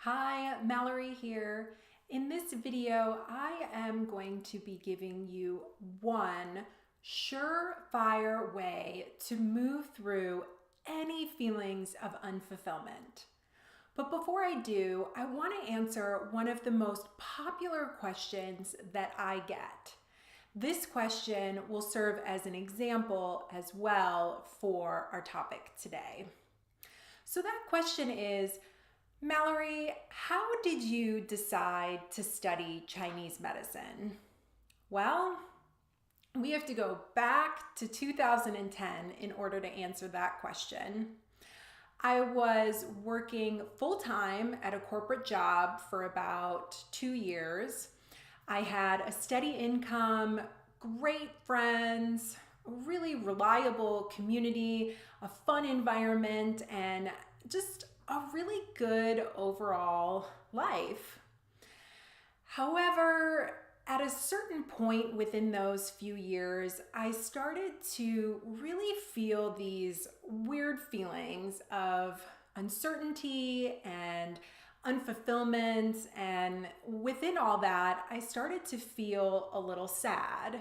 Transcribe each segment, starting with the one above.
Hi, Malerie here. In this video, I am going to be giving you one surefire way to move through any feelings of unfulfillment. But before I do, I want to answer one of the most popular questions that I get. This question will serve as an example as well for our topic today. So that question is, Malerie, how did you decide to study Chinese medicine? Well, we have to go back to 2010 in order to answer that question. I was working full-time at a corporate job for about 2 years. I had a steady income, great friends, a really reliable community, a fun environment, and just a really good overall life. However, at a certain point within those few years, I started to really feel these weird feelings of uncertainty and unfulfillment. And within all that, I started to feel a little sad.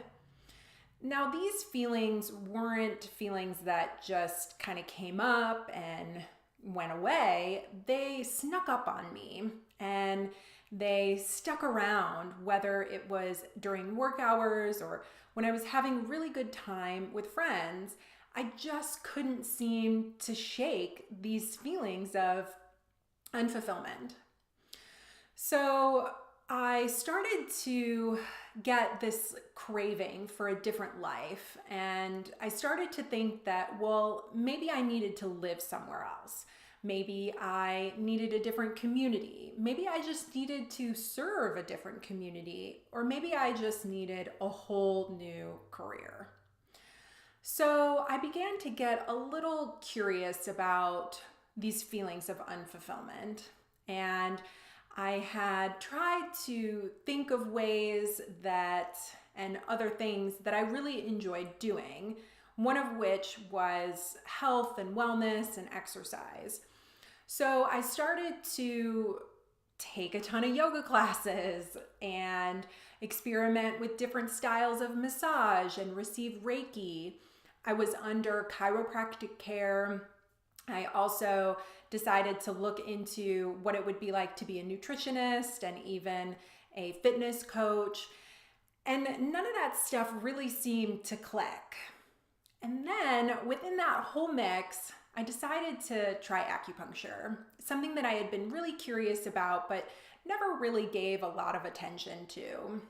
Now, these feelings weren't feelings that just kind of came up and went away. They snuck up on me and they stuck around, whether it was during work hours or when I was having a really good time with friends. I just couldn't seem to shake these feelings of unfulfillment. So I started to get this craving for a different life, and I started to think that, well, maybe I needed to live somewhere else. Maybe I needed a different community. Maybe I just needed to serve a different community, or maybe I just needed a whole new career. So I began to get a little curious about these feelings of unfulfillment, and I had tried to think of ways and other things that I really enjoyed doing, one of which was health and wellness and exercise. So I started to take a ton of yoga classes and experiment with different styles of massage and receive Reiki. I was under chiropractic care. I also decided to look into what it would be like to be a nutritionist and even a fitness coach. And none of that stuff really seemed to click. And then within that whole mix, I decided to try acupuncture, something that I had been really curious about, but never really gave a lot of attention to.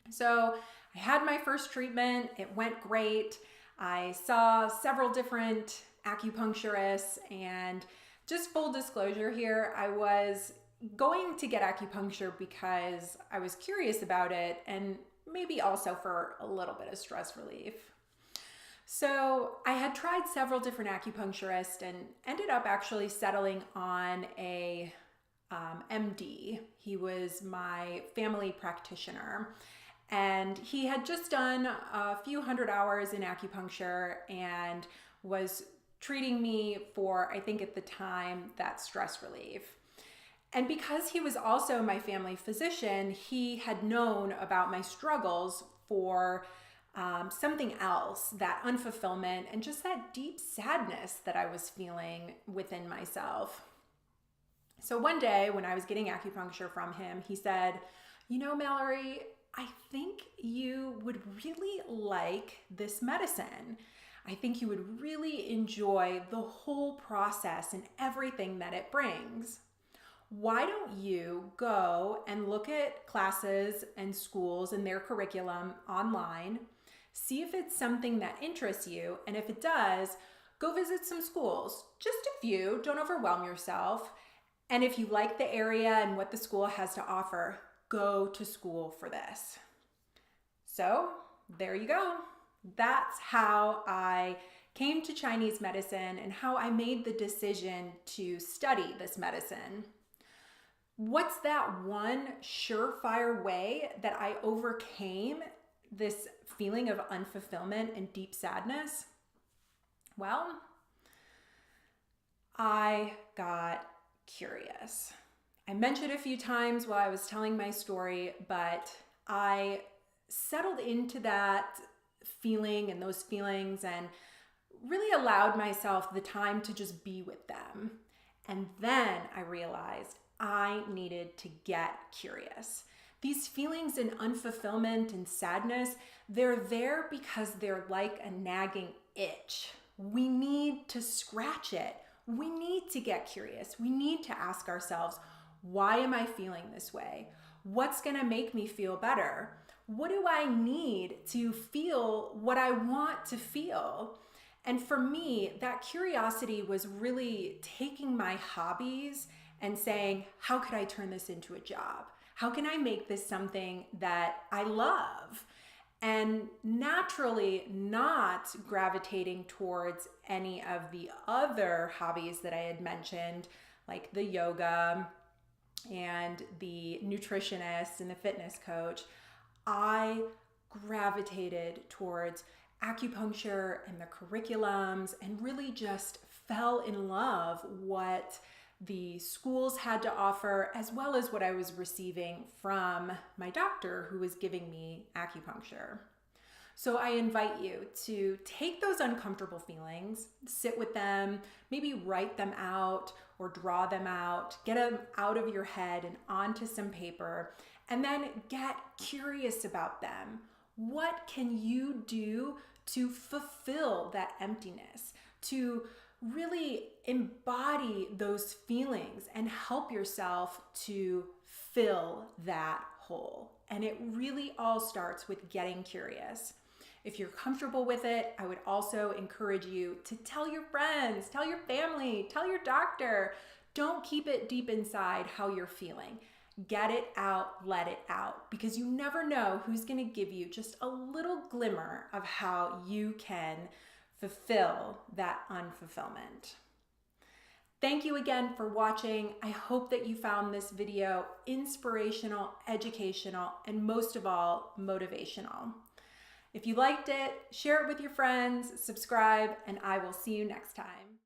So I had my first treatment. It went great. I saw several different acupuncturists, and just full disclosure here, I was going to get acupuncture because I was curious about it and maybe also for a little bit of stress relief. So I had tried several different acupuncturists and ended up actually settling on a MD. He was my family practitioner, and he had just done a few hundred hours in acupuncture and was treating me for, I think at the time, that stress relief. And because he was also my family physician, he had known about my struggles for something else, that unfulfillment and just that deep sadness that I was feeling within myself. So one day when I was getting acupuncture from him, he said, "You know, Malerie, I think you would really like this medicine. I think you would really enjoy the whole process and everything that it brings. Why don't you go and look at classes and schools and their curriculum online, see if it's something that interests you, and if it does, go visit some schools, just a few, don't overwhelm yourself. And if you like the area and what the school has to offer, go to school for this." So there you go. That's how I came to Chinese medicine and how I made the decision to study this medicine. What's that one surefire way that I overcame this feeling of unfulfillment and deep sadness? Well, I got curious. I mentioned a few times while I was telling my story, but I settled into that feeling and those feelings and really allowed myself the time to just be with them. And then I realized I needed to get curious. These feelings in unfulfillment and sadness, they're there because they're like a nagging itch. We need to scratch it. We need to get curious. We need to ask ourselves, why am I feeling this way? What's going to make me feel better? What do I need to feel what I want to feel? And for me, that curiosity was really taking my hobbies and saying, how could I turn this into a job? How can I make this something that I love? And naturally not gravitating towards any of the other hobbies that I had mentioned, like the yoga and the nutritionist and the fitness coach. I gravitated towards acupuncture and the curriculums and really just fell in love what the schools had to offer, as well as what I was receiving from my doctor who was giving me acupuncture. So I invite you to take those uncomfortable feelings, sit with them, maybe write them out or draw them out, get them out of your head and onto some paper, and then get curious about them. What can you do to fulfill that emptiness, to really embody those feelings and help yourself to fill that hole? And it really all starts with getting curious. If you're comfortable with it, I would also encourage you to tell your friends, tell your family, tell your doctor. Don't keep it deep inside how you're feeling. Get it out, let it out, because you never know who's going to give you just a little glimmer of how you can fulfill that unfulfillment. Thank you again for watching. I hope that you found this video inspirational, educational, and most of all, motivational. If you liked it, share it with your friends, subscribe, and I will see you next time.